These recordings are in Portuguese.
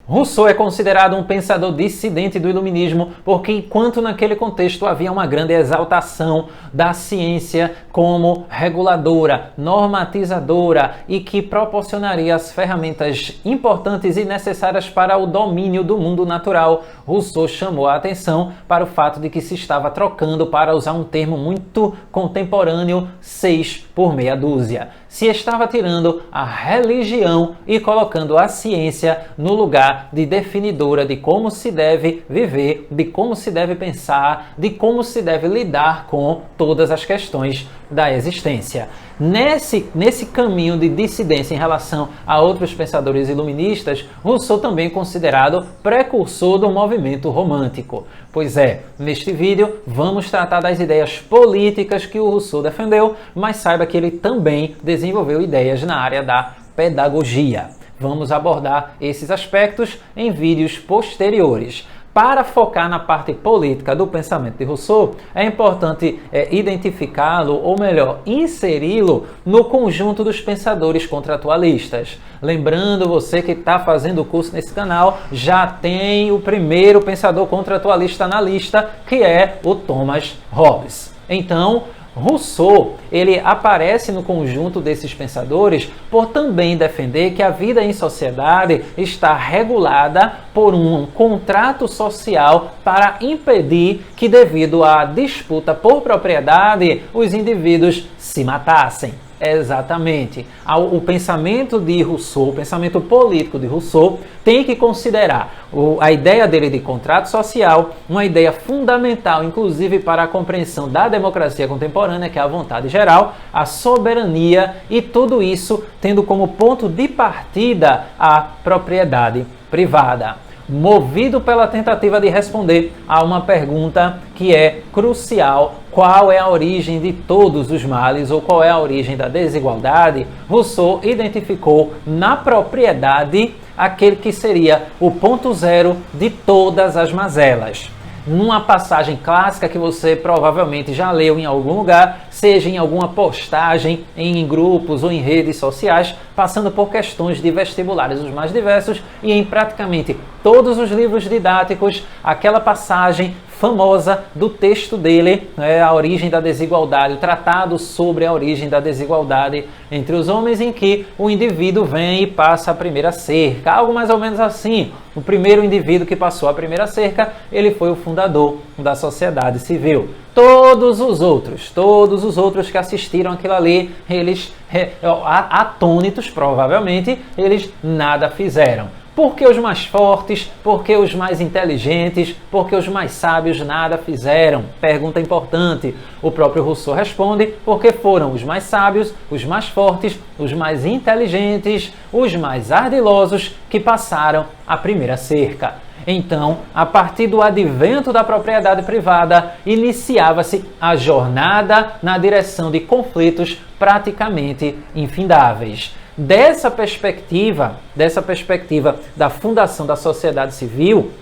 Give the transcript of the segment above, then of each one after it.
Rousseau é considerado um pensador dissidente do iluminismo porque, enquanto naquele contexto havia uma grande exaltação da ciência como reguladora, normatizadora e que proporcionaria as ferramentas importantes e necessárias para o domínio do mundo natural, Rousseau chamou a atenção para o fato de que se estava trocando, para usar um termo muito contemporâneo, 6 por meia dúzia. Se estava tirando a religião e colocando a ciência no lugar de definidora de como se deve viver, de como se deve pensar, de como se deve lidar com todas as questões da existência. Nesse caminho de dissidência em relação a outros pensadores iluministas, Rousseau também é considerado precursor do movimento romântico. Pois é, neste vídeo vamos tratar das ideias políticas que o Rousseau defendeu, mas saiba que ele também desenvolveu ideias na área da pedagogia. Vamos abordar esses aspectos em vídeos posteriores. Para focar na parte política do pensamento de Rousseau, é importante identificá-lo, ou melhor, inseri-lo no conjunto dos pensadores contratualistas. Lembrando, você que está fazendo o curso nesse canal, já tem o primeiro pensador contratualista na lista, que é o Thomas Hobbes. Então, Rousseau, ele aparece no conjunto desses pensadores por também defender que a vida em sociedade está regulada por um contrato social para impedir que, devido à disputa por propriedade, os indivíduos se matassem. Exatamente. O pensamento de Rousseau, o pensamento político de Rousseau, tem que considerar a ideia dele de contrato social, uma ideia fundamental, inclusive para a compreensão da democracia contemporânea, que é a vontade geral, a soberania e tudo isso tendo como ponto de partida a propriedade privada. Movido pela tentativa de responder a uma pergunta que é crucial: qual é a origem de todos os males ou qual é a origem da desigualdade, Rousseau identificou na propriedade aquele que seria o ponto zero de todas as mazelas. Numa passagem clássica que você provavelmente já leu em algum lugar, seja em alguma postagem em grupos ou em redes sociais, passando por questões de vestibulares os mais diversos e em praticamente todos os livros didáticos, aquela passagem famosa do texto dele, A Origem da Desigualdade, o tratado sobre a origem da desigualdade entre os homens, em que o indivíduo vem e passa a primeira cerca, algo mais ou menos assim. O primeiro indivíduo que passou a primeira cerca, ele foi o fundador da sociedade civil. Todos os outros que assistiram aquilo ali, eles, atônitos provavelmente, eles nada fizeram. Por que os mais fortes, por que os mais inteligentes, por que os mais sábios nada fizeram? Pergunta importante. O próprio Rousseau responde: porque foram os mais sábios, os mais fortes, os mais inteligentes, os mais ardilosos que passaram a primeira cerca. Então, a partir do advento da propriedade privada, iniciava-se a jornada na direção de conflitos praticamente infindáveis. Dessa perspectiva da fundação da sociedade civil,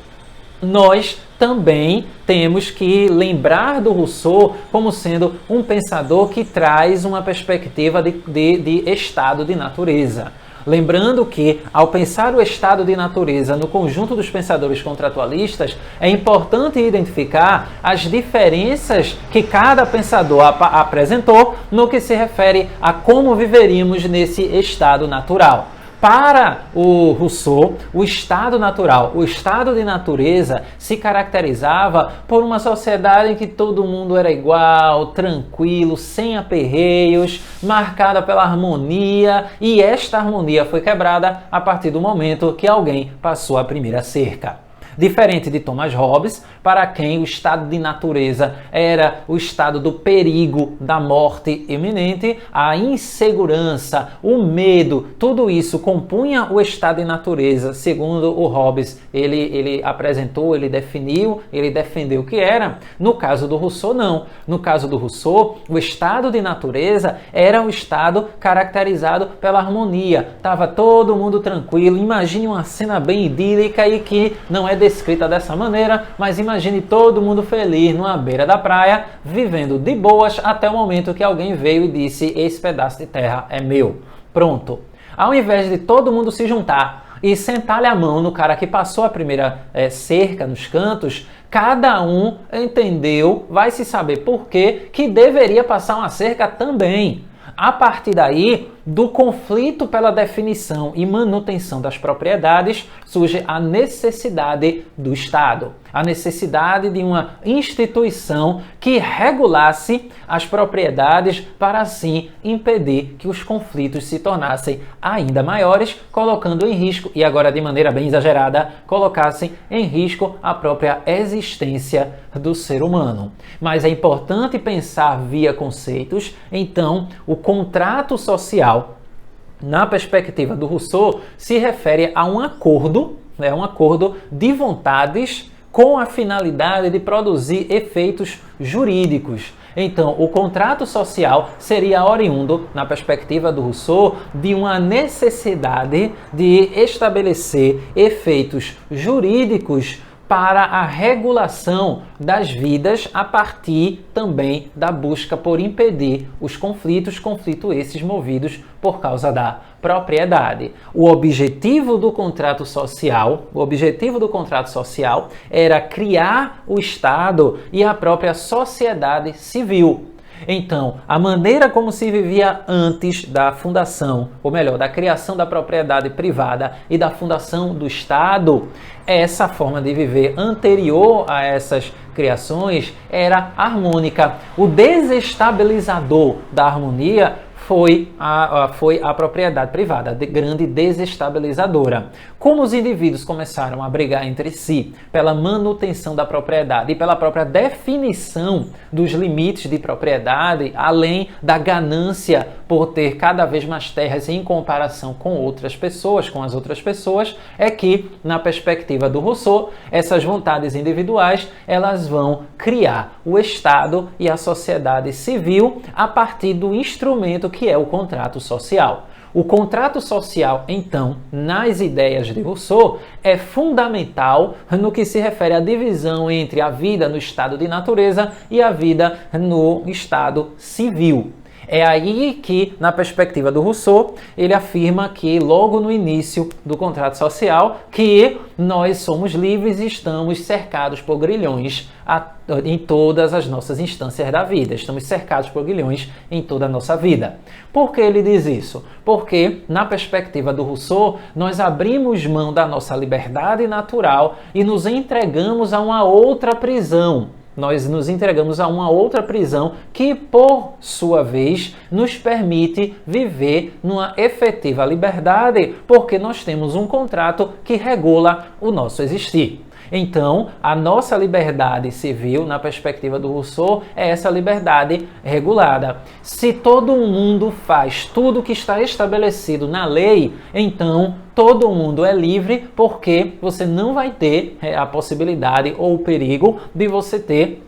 nós também temos que lembrar do Rousseau como sendo um pensador que traz uma perspectiva de estado de natureza. Lembrando que, ao pensar o estado de natureza no conjunto dos pensadores contratualistas, é importante identificar as diferenças que cada pensador apresentou no que se refere a como viveríamos nesse estado natural. Para o Rousseau, o estado natural, o estado de natureza se caracterizava por uma sociedade em que todo mundo era igual, tranquilo, sem aperreios, marcada pela harmonia, e esta harmonia foi quebrada a partir do momento que alguém passou a primeira cerca. Diferente de Thomas Hobbes, para quem o estado de natureza era o estado do perigo, da morte iminente, a insegurança, o medo, tudo isso compunha o estado de natureza, segundo o Hobbes. Ele apresentou, ele definiu, ele defendeu o que era. No caso do Rousseau, não. No caso do Rousseau, o estado de natureza era um estado caracterizado pela harmonia. Estava todo mundo tranquilo. Imagine uma cena bem idílica e que não é descrita dessa maneira, mas imagine todo mundo feliz numa beira da praia, vivendo de boas até o momento que alguém veio e disse: esse pedaço de terra é meu. Pronto. Ao invés de todo mundo se juntar, e sentar-lhe a mão no cara que passou a primeira cerca nos cantos, cada um entendeu, vai se saber por quê, que deveria passar uma cerca também. A partir daí, do conflito pela definição e manutenção das propriedades, surge a necessidade do Estado, a necessidade de uma instituição que regulasse as propriedades para assim impedir que os conflitos se tornassem ainda maiores, colocando em risco, e agora de maneira bem exagerada, colocassem em risco a própria existência do ser humano. Mas é importante pensar via conceitos, então o contrato social, na perspectiva do Rousseau, se refere a um acordo de vontades com a finalidade de produzir efeitos jurídicos. Então, o contrato social seria oriundo, na perspectiva do Rousseau, de uma necessidade de estabelecer efeitos jurídicos para a regulação das vidas a partir também da busca por impedir os conflitos esses movidos por causa da propriedade. O objetivo do contrato social era criar o Estado e a própria sociedade civil. Então, a maneira como se vivia antes da fundação, ou melhor, da criação da propriedade privada e da fundação do Estado, essa forma de viver anterior a essas criações era harmônica. O desestabilizador da harmonia foi a propriedade privada, grande desestabilizadora. Como os indivíduos começaram a brigar entre si pela manutenção da propriedade e pela própria definição dos limites de propriedade, além da ganância por ter cada vez mais terras em comparação com as outras pessoas, é que, na perspectiva do Rousseau, essas vontades individuais, elas vão criar o Estado e a sociedade civil a partir do instrumento que é o contrato social. O contrato social, então, nas ideias de Rousseau, é fundamental no que se refere à divisão entre a vida no estado de natureza e a vida no estado civil. É aí que, na perspectiva do Rousseau, ele afirma que, logo no início do contrato social, que nós somos livres e estamos cercados por grilhões em todas as nossas instâncias da vida. Estamos cercados por grilhões em toda a nossa vida. Por que ele diz isso? Porque, na perspectiva do Rousseau, nós abrimos mão da nossa liberdade natural e nos entregamos a uma outra prisão. Nós nos entregamos a uma outra prisão que, por sua vez, nos permite viver numa efetiva liberdade, porque nós temos um contrato que regula o nosso existir. Então, a nossa liberdade civil, na perspectiva do Rousseau, é essa liberdade regulada. Se todo mundo faz tudo que está estabelecido na lei, então todo mundo é livre, porque você não vai ter a possibilidade ou o perigo de você ter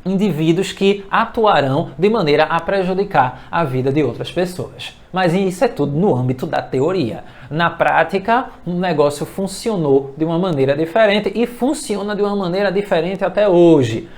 indivíduos que atuarão de maneira a prejudicar a vida de outras pessoas. Mas isso é tudo no âmbito da teoria. Na prática, o negócio funcionou de uma maneira diferente e funciona de uma maneira diferente até hoje.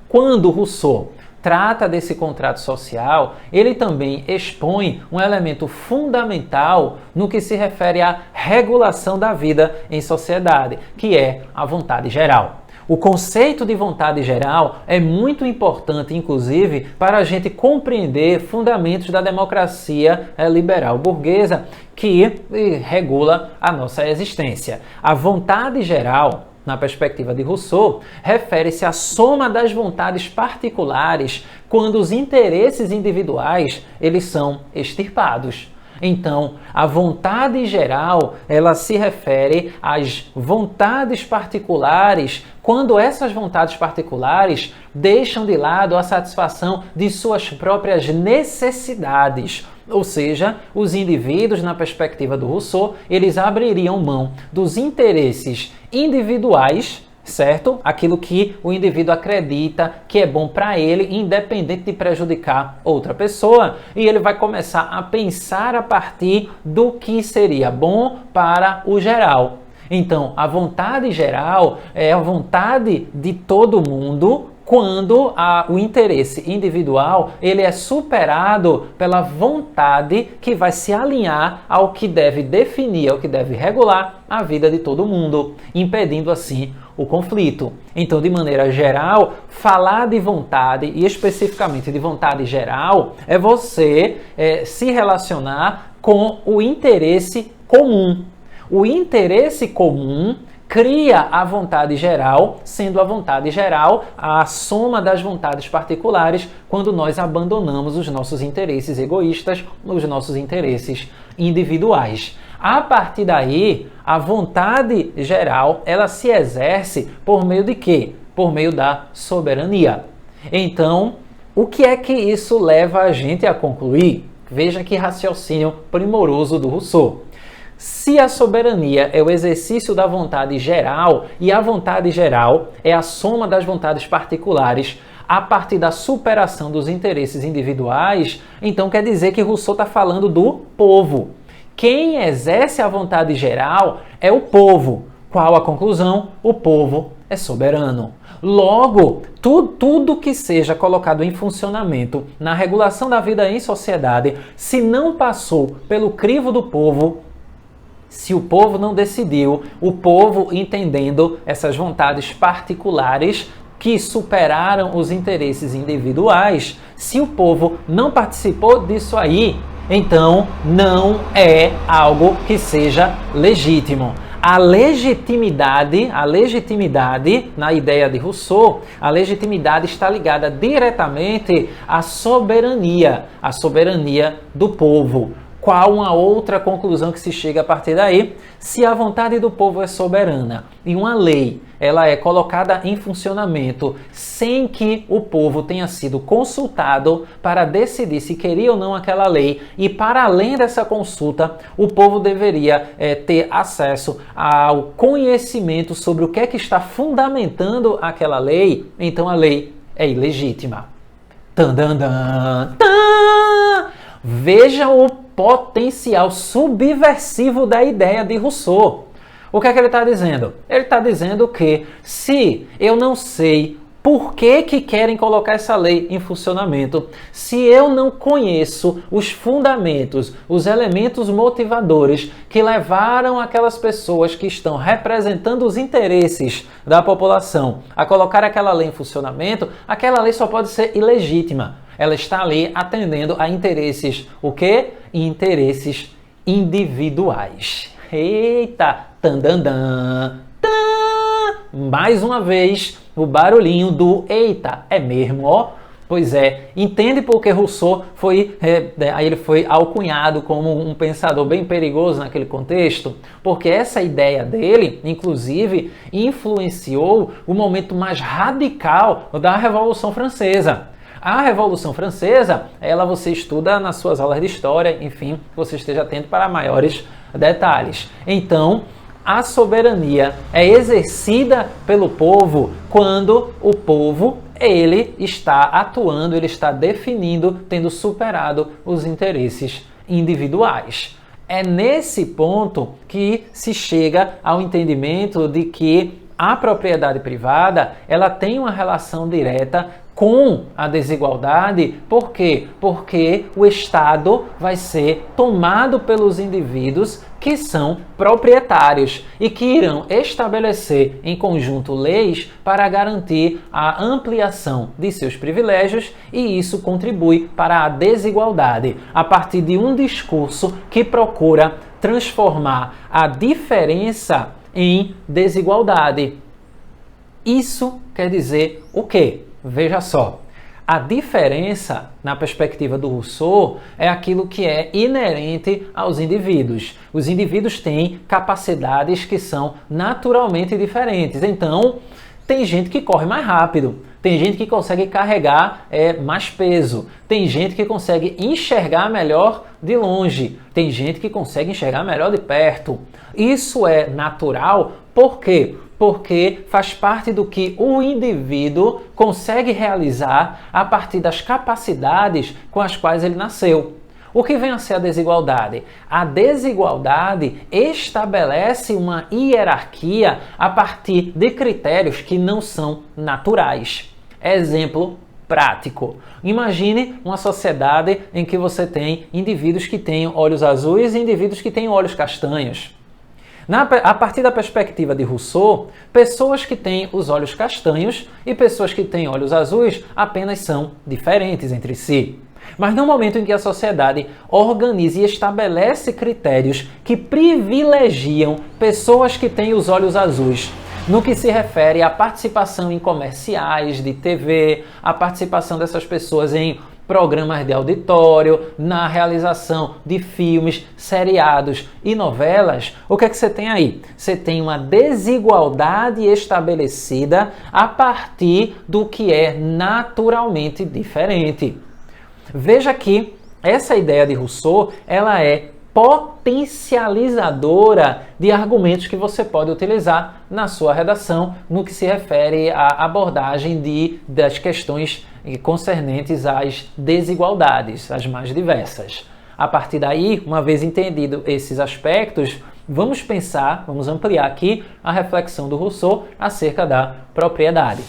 Quando Rousseau trata desse contrato social, ele também expõe um elemento fundamental no que se refere à regulação da vida em sociedade, que é a vontade geral. O conceito de vontade geral é muito importante, inclusive, para a gente compreender fundamentos da democracia liberal burguesa que regula a nossa existência. A vontade geral, na perspectiva de Rousseau, refere-se à soma das vontades particulares quando os interesses individuais eles são extirpados. Então, a vontade geral, ela se refere às vontades particulares, quando essas vontades particulares deixam de lado a satisfação de suas próprias necessidades. Ou seja, os indivíduos, na perspectiva do Rousseau, eles abririam mão dos interesses individuais, certo? Aquilo que o indivíduo acredita que é bom para ele, independente de prejudicar outra pessoa, e ele vai começar a pensar a partir do que seria bom para o geral. Então, a vontade geral é a vontade de todo mundo quando o interesse individual ele é superado pela vontade que vai se alinhar ao que deve definir, ao que deve regular a vida de todo mundo, impedindo assim o conflito. Então, de maneira geral, falar de vontade, e especificamente de vontade geral, é você se relacionar com o interesse comum. O interesse comum cria a vontade geral, sendo a vontade geral a soma das vontades particulares quando nós abandonamos os nossos interesses egoístas, os nossos interesses individuais. A partir daí, a vontade geral, ela se exerce por meio de quê? Por meio da soberania. Então, o que é que isso leva a gente a concluir? Veja que raciocínio primoroso do Rousseau. Se a soberania é o exercício da vontade geral e a vontade geral é a soma das vontades particulares a partir da superação dos interesses individuais, então quer dizer que Rousseau está falando do povo. Quem exerce a vontade geral é o povo. Qual a conclusão? O povo é soberano. Logo, tudo que seja colocado em funcionamento na regulação da vida em sociedade, se não passou pelo crivo do povo, se o povo não decidiu, o povo entendendo essas vontades particulares que superaram os interesses individuais, se o povo não participou disso aí, então não é algo que seja legítimo. A legitimidade, na ideia de Rousseau, a legitimidade está ligada diretamente à soberania do povo. Qual uma outra conclusão que se chega a partir daí? Se a vontade do povo é soberana e uma lei ela é colocada em funcionamento sem que o povo tenha sido consultado para decidir se queria ou não aquela lei, e para além dessa consulta, o povo deveria ter acesso ao conhecimento sobre o que é que está fundamentando aquela lei, então a lei é ilegítima. Veja o potencial subversivo da ideia de Rousseau. O que é que ele está dizendo? Ele está dizendo que se eu não sei por que querem colocar essa lei em funcionamento, se eu não conheço os fundamentos, os elementos motivadores que levaram aquelas pessoas que estão representando os interesses da população a colocar aquela lei em funcionamento, aquela lei só pode ser ilegítima. Ela está ali atendendo a interesses, o quê? Interesses individuais. Eita! Tandandan! Mais uma vez, o barulhinho do eita, é mesmo, ó? Pois é, entende por que Rousseau ele foi alcunhado como um pensador bem perigoso naquele contexto? Porque essa ideia dele, inclusive, influenciou o momento mais radical da Revolução Francesa. A Revolução Francesa, você estuda nas suas aulas de história, enfim, você esteja atento para maiores detalhes. Então, a soberania é exercida pelo povo quando o povo ele está atuando, ele está definindo, tendo superado os interesses individuais. É nesse ponto que se chega ao entendimento de que a propriedade privada ela tem uma relação direta com a desigualdade. Por quê? Porque o Estado vai ser tomado pelos indivíduos que são proprietários e que irão estabelecer em conjunto leis para garantir a ampliação de seus privilégios, e isso contribui para a desigualdade a partir de um discurso que procura transformar a diferença em desigualdade. Isso quer dizer o quê? Veja só, a diferença, na perspectiva do Rousseau, é aquilo que é inerente aos indivíduos. Os indivíduos têm capacidades que são naturalmente diferentes. Então, tem gente que corre mais rápido, tem gente que consegue carregar mais peso, tem gente que consegue enxergar melhor de longe, tem gente que consegue enxergar melhor de perto. Isso é natural, por quê? Porque faz parte do que o indivíduo consegue realizar a partir das capacidades com as quais ele nasceu. O que vem a ser a desigualdade? A desigualdade estabelece uma hierarquia a partir de critérios que não são naturais. Exemplo prático. Imagine uma sociedade em que você tem indivíduos que têm olhos azuis e indivíduos que têm olhos castanhos. A partir da perspectiva de Rousseau, pessoas que têm os olhos castanhos e pessoas que têm olhos azuis apenas são diferentes entre si. Mas no momento em que a sociedade organiza e estabelece critérios que privilegiam pessoas que têm os olhos azuis, no que se refere à participação em comerciais de TV, a participação dessas pessoas em programas de auditório, na realização de filmes, seriados e novelas, o que é que você tem aí? Você tem uma desigualdade estabelecida a partir do que é naturalmente diferente. Veja que essa ideia de Rousseau, ela é potencializadora de argumentos que você pode utilizar na sua redação no que se refere à abordagem das questões concernentes às desigualdades, as mais diversas. A partir daí, uma vez entendido esses aspectos, vamos ampliar aqui a reflexão do Rousseau acerca da propriedade.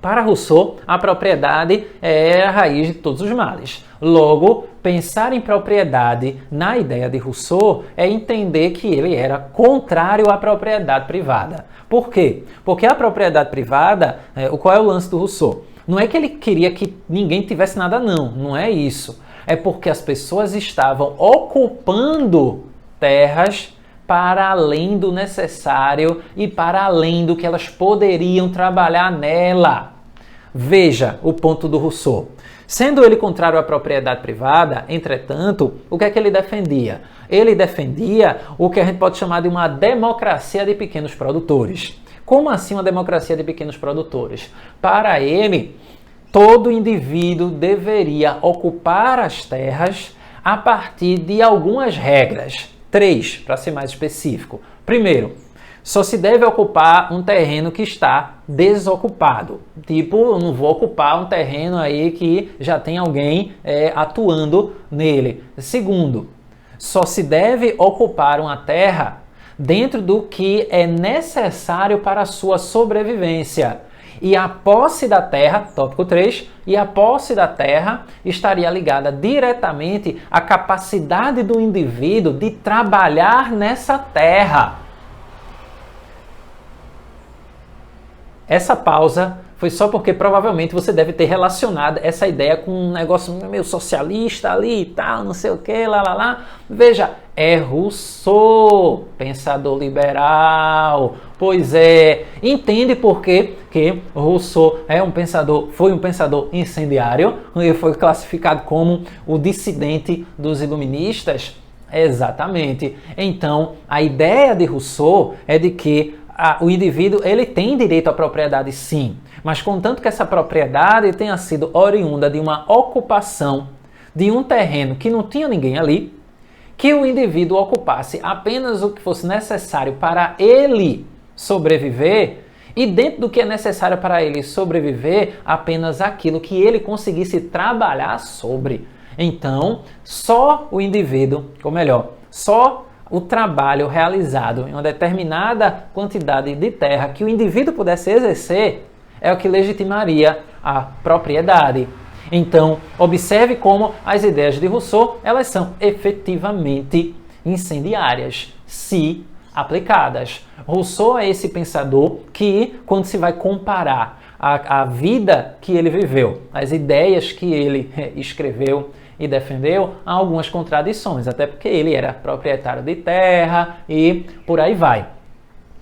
Para Rousseau, a propriedade é a raiz de todos os males. Logo, pensar em propriedade na ideia de Rousseau é entender que ele era contrário à propriedade privada. Por quê? Porque a propriedade privada, qual é o lance do Rousseau? Não é que ele queria que ninguém tivesse nada, não é isso. É porque as pessoas estavam ocupando terras para além do necessário e para além do que elas poderiam trabalhar nela. Veja o ponto do Rousseau. Sendo ele contrário à propriedade privada, entretanto, o que é que ele defendia? Ele defendia o que a gente pode chamar de uma democracia de pequenos produtores. Como assim uma democracia de pequenos produtores? Para ele, todo indivíduo deveria ocupar as terras a partir de algumas regras. 3, para ser mais específico. Primeiro, só se deve ocupar um terreno que está desocupado. Tipo, eu não vou ocupar um terreno aí que já tem alguém atuando nele. Segundo, só se deve ocupar uma terra dentro do que é necessário para a sua sobrevivência. E a posse da terra, tópico 3, e a posse da terra estaria ligada diretamente à capacidade do indivíduo de trabalhar nessa terra. Essa pausa foi só porque provavelmente você deve ter relacionado essa ideia com um negócio meio socialista ali e tal, não sei o que, lá. Veja, é Rousseau, pensador liberal. Pois é, entende por que Rousseau foi um pensador incendiário e foi classificado como o dissidente dos iluministas? Exatamente. Então, a ideia de Rousseau é de que o indivíduo ele tem direito à propriedade, sim, mas contanto que essa propriedade tenha sido oriunda de uma ocupação de um terreno que não tinha ninguém ali, que o indivíduo ocupasse apenas o que fosse necessário para ele sobreviver, e dentro do que é necessário para ele sobreviver, apenas aquilo que ele conseguisse trabalhar sobre. Então, só o indivíduo, ou melhor, só o trabalho realizado em uma determinada quantidade de terra que o indivíduo pudesse exercer é o que legitimaria a propriedade. Então, observe como as ideias de Rousseau, elas são efetivamente incendiárias, se aplicadas. Rousseau é esse pensador que, quando se vai comparar a vida que ele viveu, as ideias que ele escreveu e defendeu, há algumas contradições, até porque ele era proprietário de terra e por aí vai.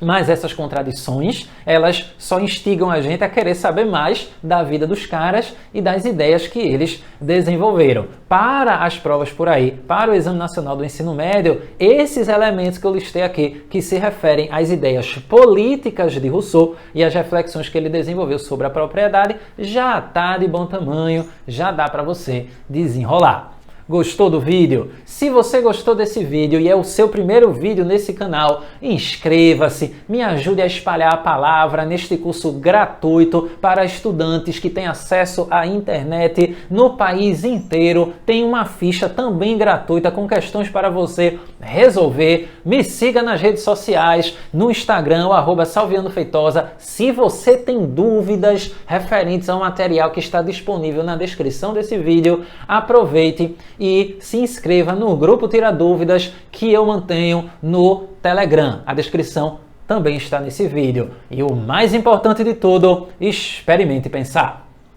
Mas essas contradições, elas só instigam a gente a querer saber mais da vida dos caras e das ideias que eles desenvolveram. Para as provas por aí, para o Exame Nacional do Ensino Médio, esses elementos que eu listei aqui, que se referem às ideias políticas de Rousseau e às reflexões que ele desenvolveu sobre a propriedade, já está de bom tamanho, já dá para você desenrolar. Gostou do vídeo? Se você gostou desse vídeo e é o seu primeiro vídeo nesse canal, inscreva-se, me ajude a espalhar a palavra neste curso gratuito para estudantes que têm acesso à internet no país inteiro. Tem uma ficha também gratuita com questões para você resolver. Me siga nas redes sociais, no Instagram, @salvianofeitosa. Se você tem dúvidas referentes ao material que está disponível na descrição desse vídeo, aproveite e se inscreva no grupo Tira Dúvidas que eu mantenho no Telegram. A descrição também está nesse vídeo. E o mais importante de tudo, experimente pensar.